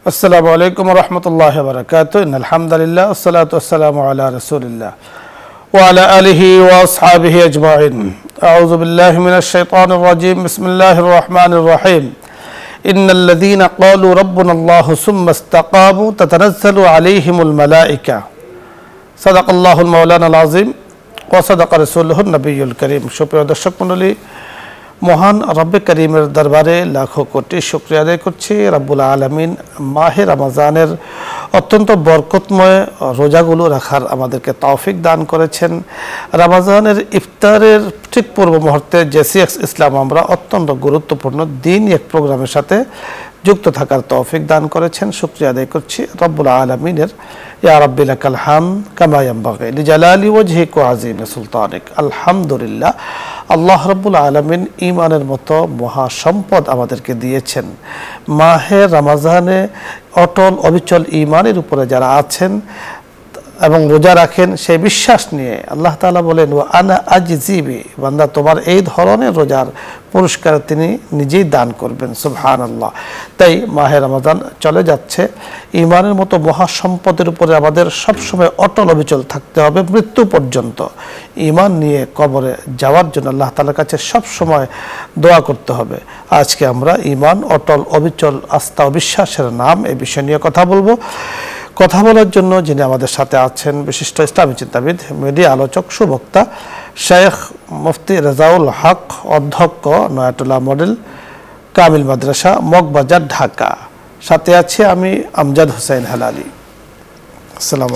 আসসালামু আলাইকুম ওয়া রাহমাতুল্লাহি ওয়া বারাকাতুহু ইন্নাল হামদালিল্লাহ ওয়াসসালাতু ওয়াসসালামু আলা রাসূলিল্লাহ ওয়া আলা আলিহি ওয়া আসহাবিহি আজমাইন আউযু বিল্লাহি মিনাশ শাইতানির রাজীম বিসমিল্লাহির রহমানির রহিম ইন্নাল্লাযীনা ক্বালু রাব্বুনাল্লাহু সুম্মা ইসতাকামু তাতানাজ্জালু আলাইহিমুল মালায়েকা সাদাকাল্লাহুল মাওলানাল আযীম ওয়া সাদাকা রাসূলুহুন নবিয়্যুল কারীম। সুপ্রিয় দর্শক মণ্ডলী, মহান রব্বে করিমের দরবারে লাখো কোটি শুকরিয়া আদায় করছি। রব্বুল আলামিন মাহে রমজানের অত্যন্ত বরকতময় রোজাগুলো রাখার আমাদেরকে তৌফিক দান করেছেন। রমজানের ইফতারের ঠিক পূর্ব মুহূর্তে জেসিএক্স ইসলাম আমরা অত্যন্ত গুরুত্বপূর্ণ দিন এক প্রোগ্রামের সাথে যুক্ত থাকার তৌফিক দান করেছেন। শুকরিয়া আদায় করছি রব্বুল আলামিনের। ইয়া রাব্বি লাকাল হামদ কামা ইয়ানবাগি লিজালালি ওয়াজহিকা ওয়া আযীমি সুলতানিক। আলহামদুলিল্লাহ, আল্লাহ রাব্বুল আলামিন ঈমানের মতো মহা সম্পদ আমাদেরকে দিয়েছেন। মাহে রমজানে অটল অবিচল ঈমানের উপরে যারা আছেন এবং রোজা রাখেন, সেই বিশ্বাস নিয়ে আল্লাহ তাআলা বলেন, ওয়া আনা আজজিবি, বান্দা তোমার এই ধরনের রোজার পুরস্কার তিনি নিজেই দান করবেন। সুবহানাল্লাহ। তাই মাহে রমজান চলে যাচ্ছে, ঈমানের মতো মহা সম্পদের উপরে আমাদের সবসময় অটল অবিচল থাকতে হবে মৃত্যু পর্যন্ত। ঈমান নিয়ে কবরে যাওয়ার জন্য আল্লাহ তাআলার কাছে সবসময় দোয়া করতে হবে। আজকে আমরা ঈমান, অটল অবিচল আস্থা ও বিশ্বাসের নাম, এই বিষয় নিয়ে কথা বলবো। কথা বলার জন্য যিনি আমাদের সাথে আছেন, বিশিষ্ট ইসলামী চিন্তাবিদ, মিডিয়া আলোচক, সুবক্তা শেখ মুফতি রেজাউল হক, অধ্যক্ষ, নয়াটোলা মডেল কামিল মাদ্রাসা, মগবাজার, ঢাকা। সাথে আছি আমি আমজাদ হোসেন হেলালি। আসসালামু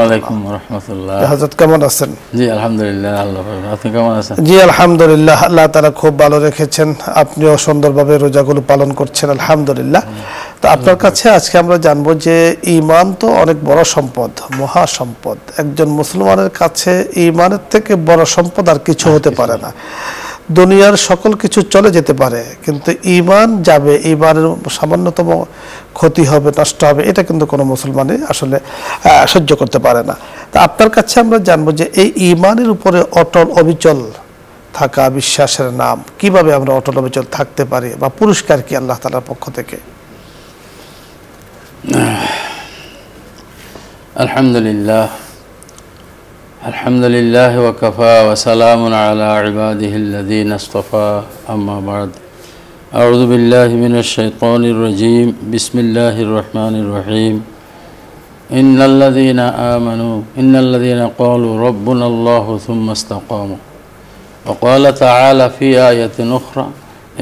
আলাইকুম ওয়া রাহমাতুল্লাহ। হযরত কেমন আছেন? জি আলহামদুলিল্লাহ, আল্লাহ ভালো। আপনি কেমন আছেন? জি আলহামদুলিল্লাহ, আল্লাহ তাআলা খুব ভালো রেখেছেন। আপনিও সুন্দরভাবে রোজাগুলো পালন করছেন, আলহামদুলিল্লাহ। তো আপনার কাছে আজকে আমরা জানবো যে ঈমান তো অনেক বড় সম্পদ, মহা সম্পদ। একজন মুসলমানের কাছে ঈমানের থেকে বড় সম্পদ আর কিছু হতে পারে না। দুনিয়ার সকল কিছু চলে যেতে পারে, কিন্তু ঈমান যাবে, ঈমানের সামান্যতম ক্ষতি হবে, নষ্ট হবে, এটা কিন্তু কোনো মুসলমানই আসলে সহ্য করতে পারে না। তা আপনার কাছে আমরা জানবো যে এই ঈমানের উপরে অটল অবিচল থাকা বিশ্বাসের নাম, কিভাবে আমরা অটল অবিচল থাকতে পারি, বা পুরস্কার কি আল্লাহ তাআলার পক্ষ থেকে? আলহামদুলিল্লাহ, আলহামদুলিল্লাহ ওয়া কাফা ওয়া সালামুন আলা ইবাদিহিল্লাযীনা ইসতাফা, আম্মা বা'দ। আউযু বিল্লাহি মিনাশ শাইতানির রাজীম, বিসমিল্লাহির রহমানির রহিম। ইন্নাল্লাযীনা ক্বালু রাব্বুনাল্লাহু সুম্মা ইসতাকামু ওয়া ক্বালা তাআলা ফি আয়াতিন উখরা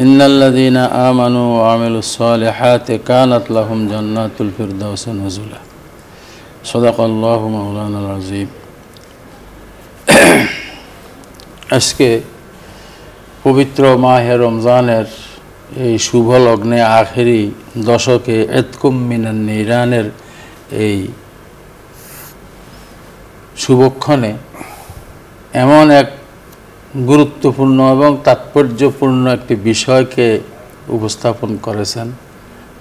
ইন্নাল্লাযীনা আমানু ওয়া আমিলুস সালিহাতি কানাত লাহুম জান্নাতুল ফিরদাউসি নুজুলা। সাদাকাল্লাহু মাওলানাল আযীম। আজকে পবিত্র মাহে রমজানের এই শুভ লগ্নে আখেরি দশকে এতকুম মিনান নিরানের এই শুভক্ষণে এমন এক গুরুত্বপূর্ণ এবং তাৎপর্যপূর্ণ একটি বিষয়কে উপস্থাপন করেছেন,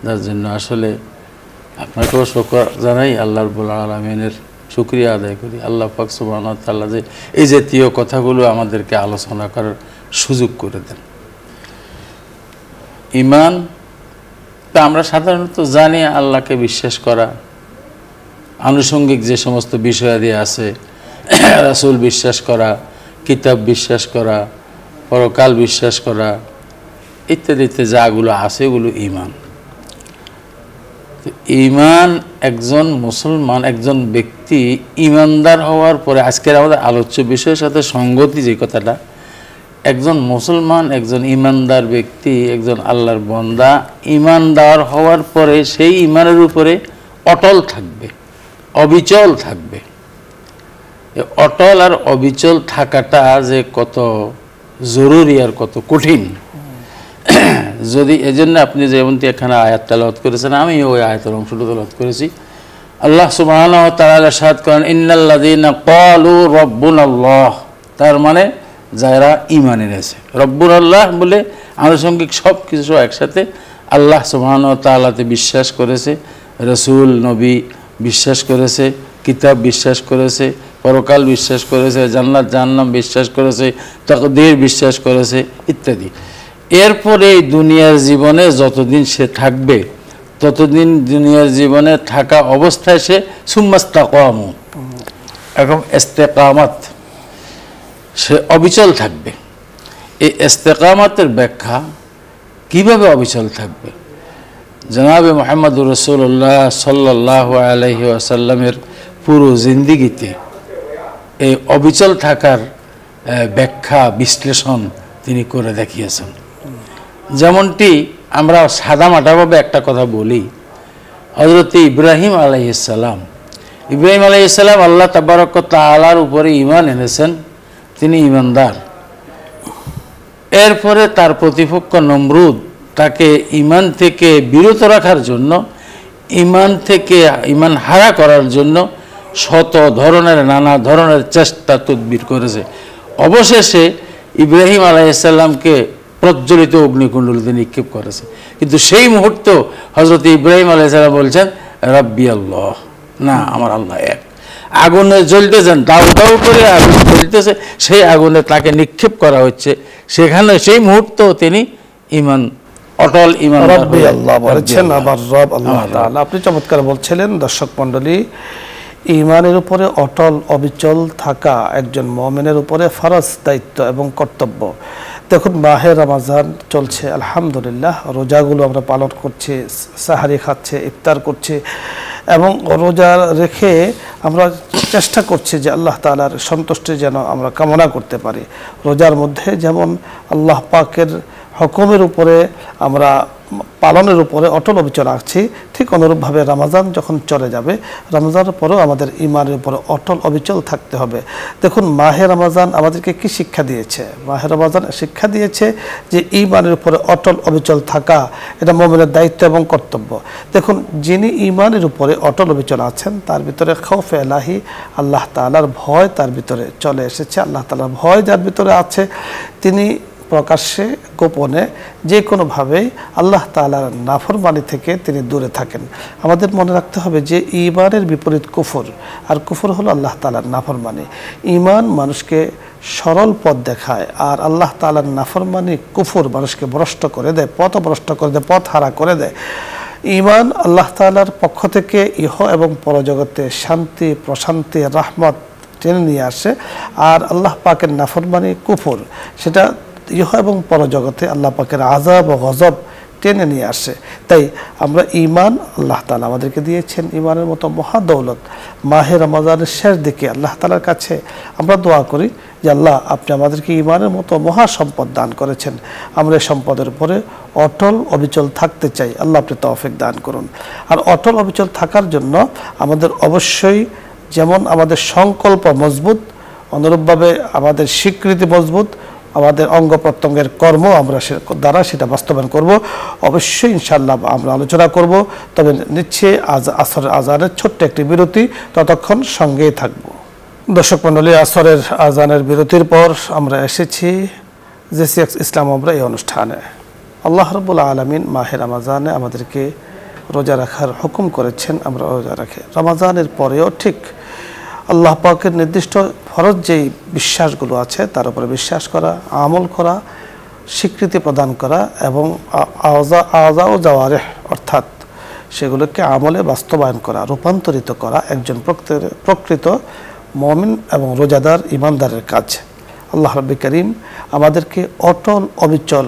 যার জন্য আসলে আপনাকেও শুকর জানাই, আল্লাহ রাব্বুল আলামিনের শুকরিয়া আদায় করি। আল্লাহ পাক সুবহানাহু ওয়া তাআলা যে এই জাতীয় কথাগুলো আমাদেরকে আলোচনা করার সুযোগ করে দেন। ঈমান তা আমরা সাধারণত জানি আল্লাহকে বিশ্বাস করা, আনুষঙ্গিক যে সমস্ত বিষয়াদি আছে, রাসূল বিশ্বাস করা, কিতাব বিশ্বাস করা, পরকাল বিশ্বাস করা ইত্যাদিতে যাগুলো আছে এগুলো ঈমান। ঈমান একজন মুসলমান, একজন ব্যক্তি ঈমানদার হওয়ার পরে, আজকের আমাদের আলোচ্য বিষয়ের সাথে সঙ্গতি যে কথাটা, একজন মুসলমান, একজন ঈমানদার ব্যক্তি, একজন আল্লাহর বান্দা ঈমানদার হওয়ার পরে সেই ঈমানের উপরে অটল থাকবে, অবিচল থাকবে। অটল আর অবিচল থাকাটা যে কত জরুরি আর কত কঠিন, যদি এজন্য আপনি যেমনটি এখানে আয়াত তেলাওয়াত করেছেন, আমি ওই আয়াতের অংশটা তেলাওয়াত করেছি। আল্লাহ সুবহানাহু ওয়া তাআলা ইরশাদ করেন, ইন্নাল্লাযীনা ক্বালু রাব্বুনাল্লাহ, তার মানে যারা ঈমান এনেছে। রব্বুনাল্লাহ বলে আনুষঙ্গিক সব কিছু একসাথে আল্লাহ সুবহানাহু ওয়া তাআলাতে বিশ্বাস করেছে, রাসূল নবী বিশ্বাস করেছে, কিতাব বিশ্বাস করেছে, পরকাল বিশ্বাস করেছে, জান্নাত জাহান্নাম বিশ্বাস করেছে, তাকদীর বিশ্বাস করেছে ইত্যাদি। এরপরে এই দুনিয়ার জীবনে যতদিন সে থাকবে ততদিন দুনিয়ার জীবনে থাকা অবস্থায় সে সুম্মাস্তাকামু, এখন ইস্তেকামাত, সে অবিচল থাকবে। এই ইস্তেকামাতের ব্যাখ্যা কিভাবে অবিচল থাকবে? জনাবে মুহাম্মদুর রাসূলুল্লাহ সাল্লাল্লাহু আলাইহি ওয়াসাল্লামের পুরো জিন্দিগিতে এই অবিচল থাকার ব্যাখ্যা বিশ্লেষণ তিনি করে দেখিয়েছেন। যেমনটি আমরা সাদামাটাভাবে একটা কথা বলি, হযরত ইব্রাহিম আলাইহিস সালাম, ইব্রাহিম আলাইহিস সালাম আল্লাহ তাবারক ওয়া তাআলার উপরে ঈমান এনেছেন, তিনি ঈমানদার। এরপরে তার প্রতিপক্ষ নমরুদ তাকে ঈমান থেকে বিরত রাখার জন্য, ঈমান হারা করার জন্য শত ধরনের নানা ধরনের চেষ্টা তদবির করেছে। অবশেষে ইব্রাহিম আলাইহিস সালামকে প্রজ্বলিত অগ্নিকুণ্ডলিতে নিক্ষেপ করেছে। কিন্তু সেই মুহূর্তে হযরত ইব্রাহিম আলাইহিস সালাম বলছেন রাব্বি আল্লাহ, না আমার আল্লাহ এক। আগুনে জ্বলতেছেন, দাউ দাউ করে আগুন জ্বলতেছে, সেই আগুনে তাকে নিক্ষেপ করা হচ্ছে। সেখানে সেই মুহূর্তেও তিনি ঈমান, অটল ঈমান রাব্বি আল্লাহ বলেছেন, আবার রব আল্লাহ তাআলা। আপনি চমৎকার বলছিলেন। দর্শক মণ্ডলী, ঈমানের উপরে অটল অবিচল থাকা একজন মুমিনের উপরে ফরজ দায়িত্ব এবং কর্তব্য। দেখুন, মাহে রমজান চলছে, আলহামদুলিল্লাহ, রোজাগুলো আমরা পালন করছি, সাহারি খাচ্ছে, ইফতার করছি, এবং রোজা রেখে আমরা চেষ্টা করছি যে আল্লাহ তাআলার সন্তুষ্টি যেন আমরা কামনা করতে পারি। রোজার মধ্যে যেমন আল্লাহ পাকের হুকুমের উপরে আমরা পালনের উপরে অটল অবিচল আছি, ঠিক অনুরূপভাবে রমজান যখন চলে যাবে, রমজানের পরেও আমাদের ঈমানের উপরে অটল অবিচল থাকতে হবে। দেখুন, মাহে রমজান আমাদেরকে কি শিক্ষা দিয়েছে? মাহে রমজান শিক্ষা দিয়েছে যে ঈমানের উপরে অটল অবিচল থাকা এটা মুমিনের দায়িত্ব এবং কর্তব্য। দেখুন, যিনি ঈমানের উপরে অটল অবিচল আছেন, তার ভিতরে খৌফে ইলাহি, আল্লাহ তাআলার ভয় তার ভিতরে চলে এসেছে। আল্লাহ তাআলার ভয় যার ভিতরে আছে, তিনি প্রকাশ্যে গোপনে যে কোনোভাবেই আল্লাহ তাআলার নাফরমানি থেকে তিনি দূরে থাকেন। আমাদের মনে রাখতে হবে যে ঈমানের বিপরীত কুফর, আর কুফর হলো আল্লাহ তাআলার নাফরমানি। ঈমান মানুষকে সরল পথ দেখায়, আর আল্লাহ তাআলার নাফরমানি কুফর মানুষকে ভ্রষ্ট করে দেয়, পথভ্রষ্ট করে দেয়, পথ হারা করে দেয়। ঈমান আল্লাহ তাআলার পক্ষ থেকে ইহ এবং পরজগতে শান্তি, প্রশান্তি, রাহমত টেনে নিয়ে আসে, আর আল্লাহ পাকের নাফরমানি কুফর, সেটা ইহ এবং পরজগতে আল্লাহ পাকের আযাব ও গজব টেনে নিয়ে আসে। তাই আমরা ঈমান, আল্লাহ তাআলা আমাদেরকে দিয়েছেন ঈমানের মতো মহা দৌলত। মাহে রমজানের শেষ দিকে আল্লাহ তাআলার কাছে আমরা দোয়া করি যে আল্লাহ, আপনি আমাদেরকে ঈমানের মতো মহা সম্পদ দান করেছেন, আমরা এই সম্পদের উপরে অটল অবিচল থাকতে চাই। আল্লাহ আপনি তৌফিক দান করুন। আর অটল অবিচল থাকার জন্য আমাদের অবশ্যই যেমন আমাদের সংকল্প মজবুত, অনুরূপভাবে আমাদের স্বীকৃতি মজবুত, আমাদের অঙ্গ প্রত্যঙ্গের কর্ম আমরা দ্বারা সেটা বাস্তবায়ন করব। অবশ্যই ইনশাআল্লাহ আমরা আলোচনা করব। তবে নিচ্ছে আসরের আজানের ছোট্ট একটি বিরতি, ততক্ষণ সঙ্গেই থাকব। দর্শক মণ্ডলী, আসরের আজানের বিরতির পর আমরা এসেছি জেসিএক্স ইসলাম আমরা এই অনুষ্ঠানে। আল্লাহ রাব্বুল আলামিন মাহে রমজানে আমাদেরকে রোজা রাখার হুকুম করেছেন, আমরা রোজা রাখি। রমজানের পরেও ঠিক আল্লাহ পাকের নির্দিষ্ট ফরজ যেই বিশ্বাসগুলো আছে তার উপরে বিশ্বাস করা, আমল করা, স্বীকৃতি প্রদান করা, এবং আযা ও জাওয়ারিহ অর্থাৎ সেগুলোকে আমলে বাস্তবায়ন করা, রূপান্তরিত করা একজন প্রকৃত মুমিন এবং রোজাদার ঈমানদারের কাজ। আল্লাহ রাব্বুল কারীম আমাদেরকে অটল অবিচল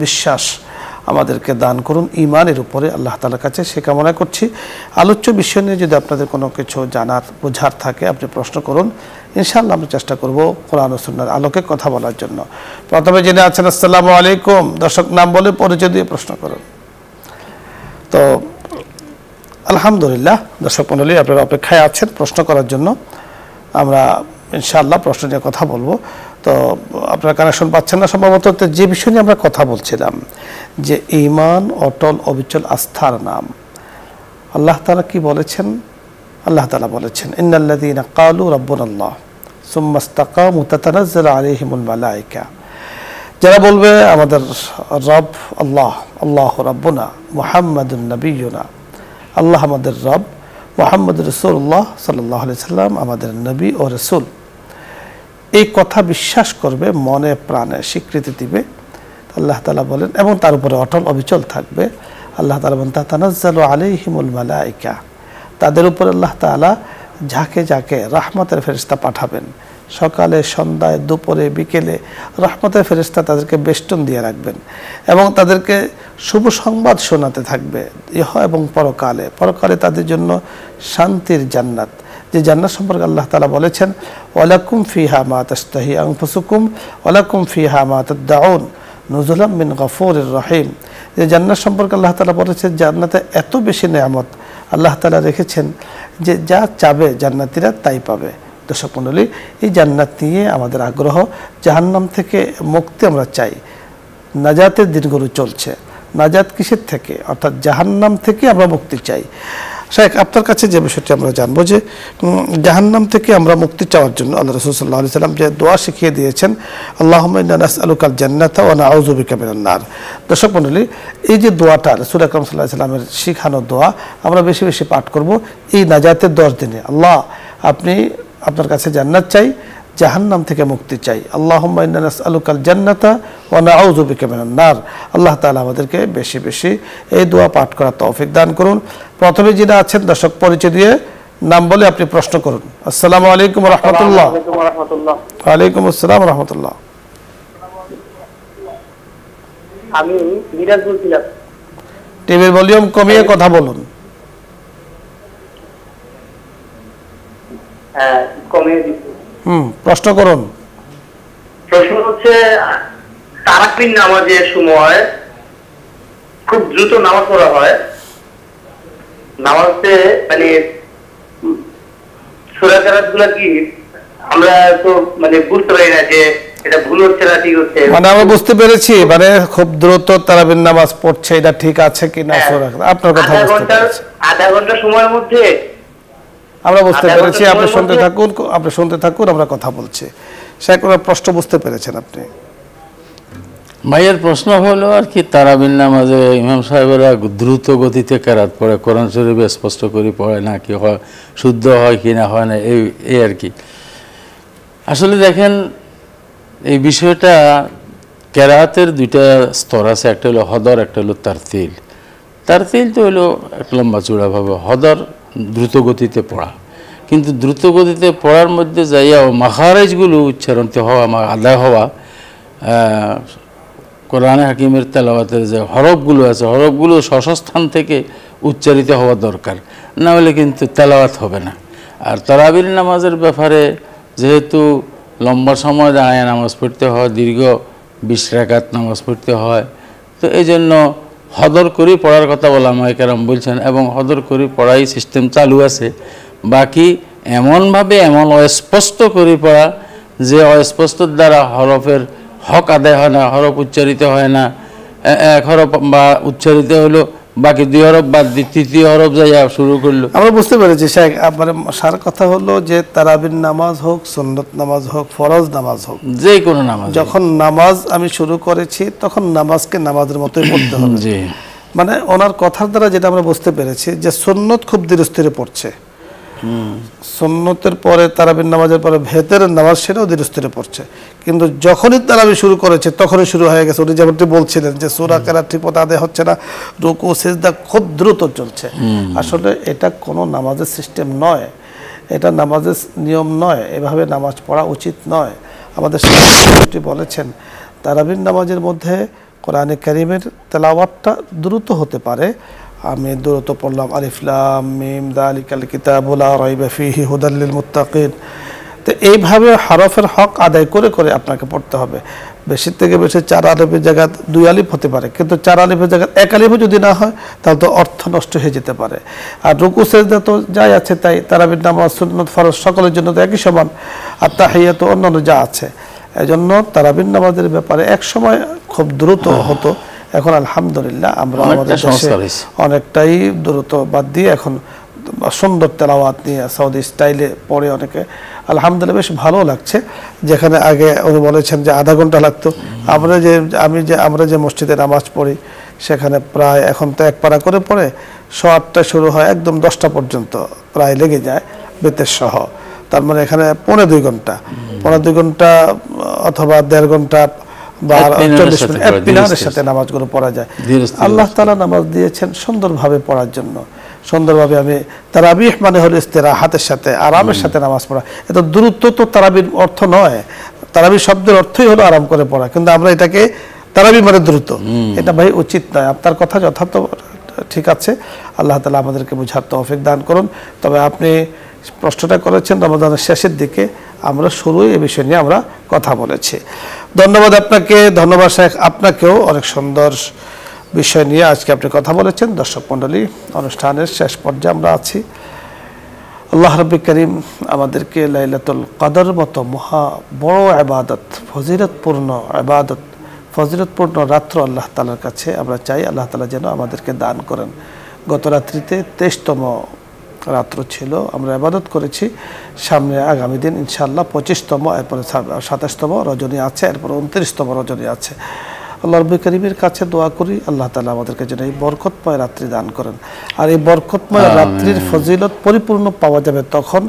বিশ্বাস আমাদেরকে দান করুন ঈমানের উপরে, আল্লাহ তাআলার কাছে সে কামনা করছি। আলোচ্য বিষয় নিয়ে যদি আপনাদের কোনো কিছু জানার বোঝার থাকে আপনি প্রশ্ন করুন, ইনশাআল্লাহ আমরা চেষ্টা করব কোরআন ও সুন্নাহর আলোকে কথা বলার জন্য। প্রথমে যিনি আছেন, আসসালামু আলাইকুম। দর্শক নাম বলে পরিচয় দিয়ে প্রশ্ন করুন। তো আলহামদুলিল্লাহ, দর্শক মণ্ডলী আপনারা অপেক্ষায় আছেন প্রশ্ন করার জন্য। আমরা ইনশাআল্লাহ প্রশ্ন নিয়ে কথা বলবো। তো আপনারা কানেকশন পাচ্ছেন না সম্ভবত। যে বিষয় নিয়ে আমরা কথা বলছিলাম যে ঈমান অটল অবিচল আস্থার নাম। আল্লাহ তাআলা কি বলেছেন? আল্লাহ তাআলা বলেছেন, ইন্নাল্লাযীনা ক্বালু রাব্বুনাল্লাহ সুম্মা ইসতাকামু তাতানাজ্জালু আলাইহিমুল মালায়েকা। যারা বলবে আমাদের রব আল্লাহ, আল্লাহু রাব্বুনা মুহাম্মাদুন নবিয়্যুনা, আল্লাহ আমাদের রব, মুহাম্মদুর রাসূলুল্লাহ সাল্লাল্লাহু আলাইহি সাল্লাম আমাদের নবী ও রাসূল, এই কথা বিশ্বাস করবে, মনে প্রাণে স্বীকৃতি দিবে। আল্লাহ তাআলা বলেন, এবং তার উপরে অটল অবিচল থাকবে। আল্লাহ তাআলা বলেন তাতানাজ্জালু আলাইহিমুল মালাইকা, তাদের উপর আল্লাহ তাআলা ঝাঁকে ঝাঁকে রাহমতের ফেরেশতা পাঠাবেন। সকালে, সন্ধ্যায়, দুপুরে, বিকেলে রহমতের ফেরেশতা তাদেরকে বেষ্টন দিয়ে রাখবেন এবং তাদেরকে শুভ সংবাদ শোনাতে থাকবে ইহ এবং পরকালে। পরকালে তাদের জন্য শান্তির জান্নাত, যে জান্নাত সম্পর্কে আল্লাহ তাআলা বলেছেন ওয়ালাকুম ফিহা মা তাশতাহি আনফুসুকুম ওয়ালাকুম ফিহা মা তাদউন নুজুলাম মিন গফুরির রহিম। যে জান্নাত সম্পর্কে আল্লাহ তাআলা বলেছেন জান্নাতে এত বেশি নেয়ামত আল্লাহ তাআলা রেখেছেন যে যা চাবে জান্নাতীরা তাই পাবে। দর্শক মণ্ডলী, এই জান্নাত নিয়ে আমাদের আগ্রহ, জাহান্নাম থেকে মুক্তি আমরা চাই। নাজাতের দিনগুলো চলছে, নাজাত কিসের থেকে? অর্থাৎ জাহান্নাম থেকে আমরা মুক্তি চাই। শেখ, আপনার কাছে যে বিষয়টি আমরা জানবো যে জাহান্নাম থেকে আমরা মুক্তি চাওয়ার জন্য আল্লাহ রাসূল সাল্লাল্লাহু আলাইহি সাল্লাম যে দোয়া শিখিয়ে দিয়েছেন, আল্লাহুম্মা ইন্না নাসআলুকাল জান্নাতা ওয়া নাউযু বিকা মিনান নার। দর্শক মণ্ডলী, এই যে দোয়াটা রাসূল আকরাম সাল্লাল্লাহু আলাইহি সাল্লামের শিখানো দোয়া আমরা বেশি বেশি পাঠ করব এই নাজাতের 10 দিনে। আল্লাহ, আপনি আপনার কাছে জান্নাত চাই, জাহান্নাম থেকে মুক্তি চাই। আল্লাহুম্মা ইন্না নাসআলুকাল জান্নাতা ওয়া নাউযু বিকা মিনান নার। আল্লাহ তাআলা আমাদেরকে বেশি বেশি এই দোয়া পাঠ করার তৌফিক দান করুন। প্রথমে যিনি আছেন দর্শক পরিচয় দিয়ে নাম বলে আপনি প্রশ্ন করুন। আসসালামু আলাইকুম ওয়া রাহমাতুল্লাহ। ওয়া আলাইকুম আসসালাম ওয়া রাহমাতুল্লাহ। আমি মিরাজ বলছিলাম। টিভির ভলিউম কমিয়ে কথা বলুন। হ্যাঁ, কমিয়ে দিচ্ছি। প্রশ্ন করুন। প্রশ্ন হচ্ছে তারাবির নামাজের সময় খুব দ্রুত নামাজ পড়া হয়, নামাজে মানে সূরা কেরাতগুলো কি আমরা তো মানে বুঝতে পারি না যে এটা ভুল হচ্ছে না ঠিক হচ্ছে। মানে আমরা বুঝতে পেরেছি, মানে খুব দ্রুত তারাবির নামাজ পড়ছে, এটা ঠিক আছে কিনা সূরা আপনার কথা বুঝতে পেরেছি। আধা ঘন্টা সময়ের মধ্যে আমরা বুঝতে পেরেছি। আপনি শুনতে থাকুন, আমরা কথা বলছি। শেখ, প্রশ্ন বুঝতে পেরেছেন আপনি? ভাইয়ের প্রশ্ন হলো আর কি, তারাবির নামাজে ইমাম সাহেবেরা দ্রুত গতিতে কেরাত পড়ে, কোরআন শরীফ স্পষ্ট করে পড়ে না, কি হয় শুদ্ধ হয় কি না হয় না, এই আর কি। আসলে দেখেন, এই বিষয়টা কেরাতের দুইটা স্তর আছে, একটা হলো হদর, একটা হলো তারতিল। তারতিল তো হলো একটা লম্বা চূড়াভাবে, হদর দ্রুত গতিতে পড়া। কিন্তু দ্রুত গতিতে পড়ার মধ্যে যাইয়াও মাখারেজগুলো উচ্চারণিত হওয়া, আদায় হওয়া, কোরআনে হাকিমের তেলাওয়াতের যে হরফগুলো আছে, হরফগুলো স্বস্থান থেকে উচ্চারিত হওয়া দরকার, না হলে কিন্তু তেলাওয়াত হবে না। আর তারাবির নামাজের ব্যাপারে যেহেতু লম্বা সময় দাঁড়ায় নামাজ পড়তে হয়, দীর্ঘ 20 রাকাত নামাজ পড়তে হয়, তো এই জন্য হদর করে পড়ার কথা ওলামায়ে কেরাম বলছেন এবং হদর করে পড়াই সিস্টেম চালু আছে। বাকি এমনভাবে এমন অস্পষ্ট করে পড়া যে অস্পষ্টর দ্বারা হরফের হক আদায় হয় না, হরফ উচ্চারিত হয় না, এক হরফ বা উচ্চারিত হলো, বাকি 2 হরফ বাদ দিয়ে 3য় হরফ যাইয়া শুরু করলো। আমরা বুঝতে পেরেছি শেখ। আপনার সার কথা হলো যে তারাবির নামাজ হোক, সুন্নত নামাজ হোক, ফরজ নামাজ হোক, যে কোনো নামাজ, যখন নামাজ আমি শুরু করেছি তখন নামাজকে নামাজের মতোই পড়তে হবে। জি, মানে ওনার কথার দ্বারা যেটা আমরা বুঝতে পেরেছি যে সুন্নত খুব ধীরে স্থিরে পড়ছে, সুন্নতের পরে তারাবির নামাজের পরে ভেতরের নামাজ সেটাও ধীরে স্থিরে পড়ছে। কিন্তু যখনই তারাবি শুরু করেছে তখনই শুরু হয়ে গেছে, উনি যেমনটি বলছিলেন যে সূরা কেরাত ঠিক মতো আদায় হচ্ছে না, রুকু সিজদা খুব দ্রুত চলছে। আসলে এটা কোনো নামাজের সিস্টেম নয়, এটা নামাজের নিয়ম নয়, এভাবে নামাজ পড়া উচিত নয়। আমাদের শাস্ত্রটি বলেছেন তারাবির নামাজের মধ্যে কোরআনে কারীমের তেলাওয়াতটা দ্রুত হতে পারে। আমি দ্রুত পড়লাম আলিফ লাম মিম যালিকাল কিতাবু লা রাইবা ফীহি হুদাল লিল মুত্তাকিন। তো এইভাবে হরফের হক আদায় করে করে আপনাকে পড়তে হবে। বেশি থেকে বেশি 4 আলিফের জায়গায় 2 আলিফ হতে পারে, কিন্তু 4 আলিফের জায়গায় 1 আলিফও যদি না হয় তাহলে তো অর্থ নষ্ট হয়ে যেতে পারে। আর রুকু সিজদা তো যাই আছে তাই, তারাবির নামাজ সুন্নত ফরজ সকলের জন্য তো একই সমান, আর তাহিয়াত অন্যান্য যা আছে। এজন্য তারাবির নামাজের ব্যাপারে এক সময় খুব দ্রুত হতো, এখন আলহামদুলিল্লাহ আমরা আমাদের দেশে অনেকটাই দ্রুত বাদ দিয়ে এখন সুন্দর তেলাওয়াত নিয়ে সৌদি স্টাইলে পড়ে অনেকে, আলহামদুলিল্লাহ বেশ ভালো লাগছে। যেখানে আগে উনি বলেছেন যে আধা ঘন্টা লাগতো, আমরা যে মসজিদে নামাজ পড়ি সেখানে প্রায় এখন তো 1 পারা করে পড়ে 8:30 শুরু হয়, একদম 10টা পর্যন্ত প্রায় লেগে যায় বেতের সহ। তার মানে এখানে 2.25 ঘন্টা অথবা 1.5 ঘন্টা বা এতমিনানের 40 সাথে মিনিট পড়া, এতমিনানের ধীরে সাথে নামাজগুলো পড়া যায়। ধীরে স্থিরে আল্লাহ তাআলা নামাজ দিয়েছেন সুন্দরভাবে পড়ার জন্য, সুন্দরভাবে। আমি তারাবিহ মানে হলো ইস্তিরাহাতের সাথে, আরামের সাথে নামাজ পড়া। এত দ্রুত তো তারাবির অর্থ নয়, তারাবি শব্দের অর্থই হলো আরাম করে পড়া, কিন্তু আমরা এটাকে তারাবি মানে দ্রুত, এটা ভাই উচিত নয়। আপনার কথা যথার্থ ঠিক আছে, আল্লাহ তাআলা আমাদেরকে বুঝার তৌফিক দান করুন। তবে আপনি প্রশ্নটা করেছেন রমাদানের শেষের দিকে, আমরা শুরুই এই বিষয় নিয়ে আমরা কথা বলেছি। ধন্যবাদ আপনাকে, ধন্যবাদ শেখ আপনাকেও, অনেক সুন্দর বিষয় নিয়ে আজকে আপনি কথা বলেছেন। দর্শক মণ্ডলী, অনুষ্ঠানের শেষ পর্যায়ে আমরা আছি। আল্লাহ রাব্বুল কারীম আমাদেরকে লাইলাতুল কদর মতো মহা বড় ইবাদত, ফজিলতপূর্ণ ইবাদত, ফজিলতপূর্ণ রাত্র আল্লাহ তাআলার কাছে আমরা চাই আল্লাহ তাআলা যেন আমাদেরকে দান করেন। গত রাত্রিতে 23তম রাত্র ছিল, আমরা ইবাদত করেছি। সামনে আগামী দিন ইনশাআল্লাহ 25তম, এরপরে 27তম রজনী আছে, এরপর 29তম রজনী আছে। আল্লাহ রাব্বুল কারীমের কাছে দোয়া করি আল্লাহ তাআলা আমাদেরকে যেন এই বরকতময় রাত্রি দান করেন। আর এই বরকতময় রাত্রির ফজিলত পরিপূর্ণ পাওয়া যাবে তখন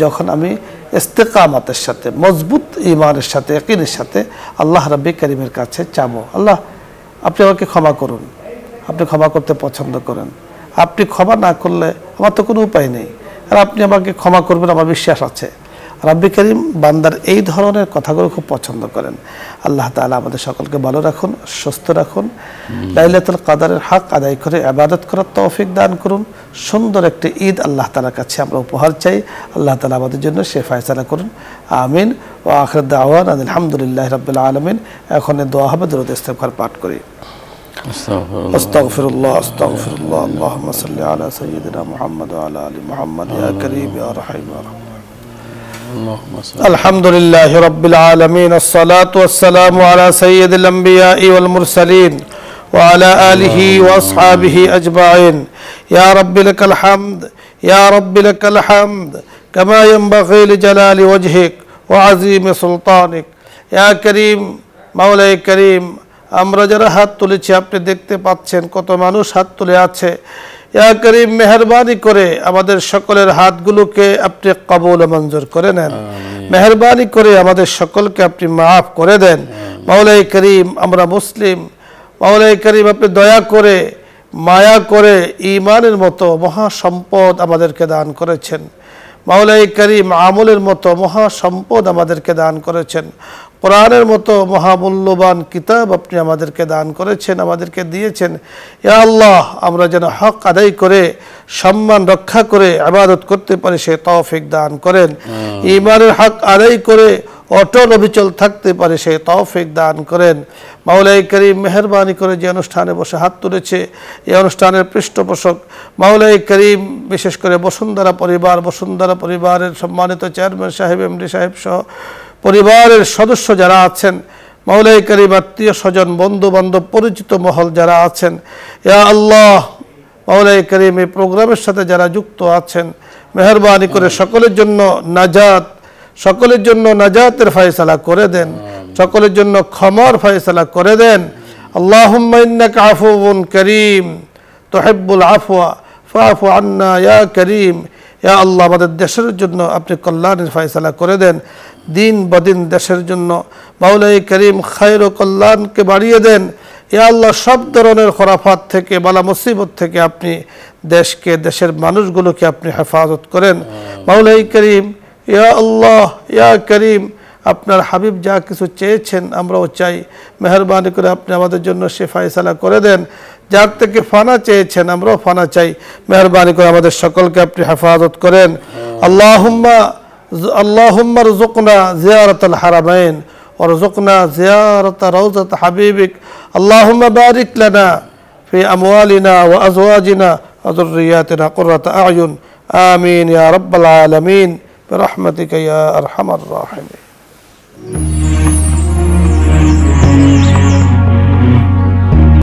যখন আমি ইস্তেকামাতের সাথে, মজবুত ঈমানের সাথে, ইয়াকিনের সাথে আল্লাহ রাব্বুল কারীমের কাছে চাবো, আল্লাহ আপনি আমাকে ক্ষমা করুন। আপনি ক্ষমা করতে পছন্দ করেন, আপনি ক্ষমা না করলে আমার তো কোনো উপায় নেই, আর আপনি আমাকে ক্ষমা করবেন আমার বিশ্বাস আছে। রাব্বুল কারীম বান্দার এই ধরনের কথাগুলো খুব পছন্দ করেন। আল্লাহ তাআলা আমাদের সকলকে ভালো রাখুন, সুস্থ রাখুন, লাইলাতুল কদরের হক আদায় করে ইবাদত করার তৌফিক দান করুন। সুন্দর একটি ঈদ আল্লাহ তাআলার কাছে আমরা উপহার চাই, আল্লাহ তাআলা আমাদের জন্য সে ফয়সালা করুন, আমিন। ওয়া আখির দাওয়ানা আলহামদুলিল্লাহি রাব্বিল আলামিন। এখন দোয়া হবে, দরুদ ইস্তিগফার পাঠ করি। আস্তাগফিরুল্লাহ আস্তাগফিরুল্লাহ, আল্লাহুম্মা সাল্লি আলা সাইয়্যিদিনা মুহাম্মদ ওয়া আলা আলি মুহাম্মদ, ইয়া কারীম ইয়া রাহিম ইয়া রাহমান। الحمد لله رب العالمين، الصلاة والسلام على سيد الأنبياء والمرسلين وعلى آله وأصحابه أجمعين. يا رب لك الحمد، يا رب لك الحمد كما ينبغي لجلال وجهك وعظيم سلطانك يا كريم مولاي كريم। আমরা যারা হাত তুলেছি আপনি দেখতে পাচ্ছেন কত মানুষ হাত তুলে আছে। ইয়া করিম, মেহেরবানি করে আমাদের সকলের হাতগুলোকে আপনি কবুল মঞ্জুর করে নেন। মেহেরবানি করে আমাদের সকলকে আপনি মাফ করে দেন। মাওলাই করিম, আমরা মুসলিম, মাওলাই করিম আপনি দয়া করে, মায়া করে ঈমানের মতো মহা সম্পদ আমাদেরকে দান করেছেন। মাওলাই করিম, আমলের মতো মহা সম্পদ আমাদেরকে দান করেছেন। কোরআনের মতো মহামূল্যবান কিতাব আপনি আমাদেরকে দান করেছেন, আমাদেরকে দিয়েছেন। ইয়া আল্লাহ, আমরা যেন হক আদায় করে, সম্মান রক্ষা করে ইবাদত করতে পারি সে তৌফিক দান করেন। ঈমানের হক আদায় করে অটল অবিচল থাকতে পারে সে তৌফিক দান করেন। মাওলাই করিম, মেহেরবানি করে যে অনুষ্ঠানে বসে হাত তুলেছে, এই অনুষ্ঠানের পৃষ্ঠপোষক মাওলাই করিম, বিশেষ করে বসুন্ধরা পরিবার, বসুন্ধরা পরিবারের সম্মানিত চেয়ারম্যান সাহেব, এমডি সাহেব সহ পরিবারের সদস্য যারা আছেন, মাওলাই করিম আত্মীয় স্বজন, বন্ধু বান্ধব, পরিচিত মহল যারা আছেন, ইয়া আল্লাহ মাওলাই করিম এই প্রোগ্রামের সাথে যারা যুক্ত আছেন, মেহেরবানি করে সকলের জন্য নাজাত, সকলের জন্য নাজাতের ফয়সালা করে দেন, সকলের জন্য ক্ষমার ফয়সালা করে দেন। আল্লাহুম্মা ইন্নাকা আফুউন কারীম তুহিব্বুল আফওয়া ফাআফু আন্না ইয়া করিম। ইয়া আল্লাহ, আমাদের দেশের জন্য আপনি কল্যাণের ফয়সালা করে দেন। দিন বদিন দেশের জন্য মাওলাই করিম খায়র ও কল্যাণকে বাড়িয়ে দেন। ইয়া আল্লাহ, সব ধরনের খরাফাত থেকে, বালা মুসিবত থেকে আপনি দেশকে, দেশের মানুষগুলোকে আপনি হেফাজত করেন। মাওলাই করিম, ইয়া আল্লাহ ইয়া করিম, আপনার হাবিব যা কিছু চেয়েছেন আমরাও চাই, মেহেরবানি করে আপনি আমাদের জন্য সে ফয়সালা করে দেন। যার থেকে ফানা চেয়েছেন আমরাও ফানা চাই, মেহেরবানি করে আমাদের সকলকে আপনি হেফাজত করেন। আল্লাহুম্মা রযুকনা জিয়ারাতাল হারামাইন ওয়ারযুকনা জিয়ারাতা রাউযাত হাবিবিক। আল্লাহুম্মা বারিক লানা ফি আমওয়ালিনা ওয়া আজওয়াজিনা ওয়া যুররিয়াতিনা কুররাতা আ'য়ুন। আমিন ইয়া রাব্বাল আলামিন برحمتك يا أرحم الراحمين।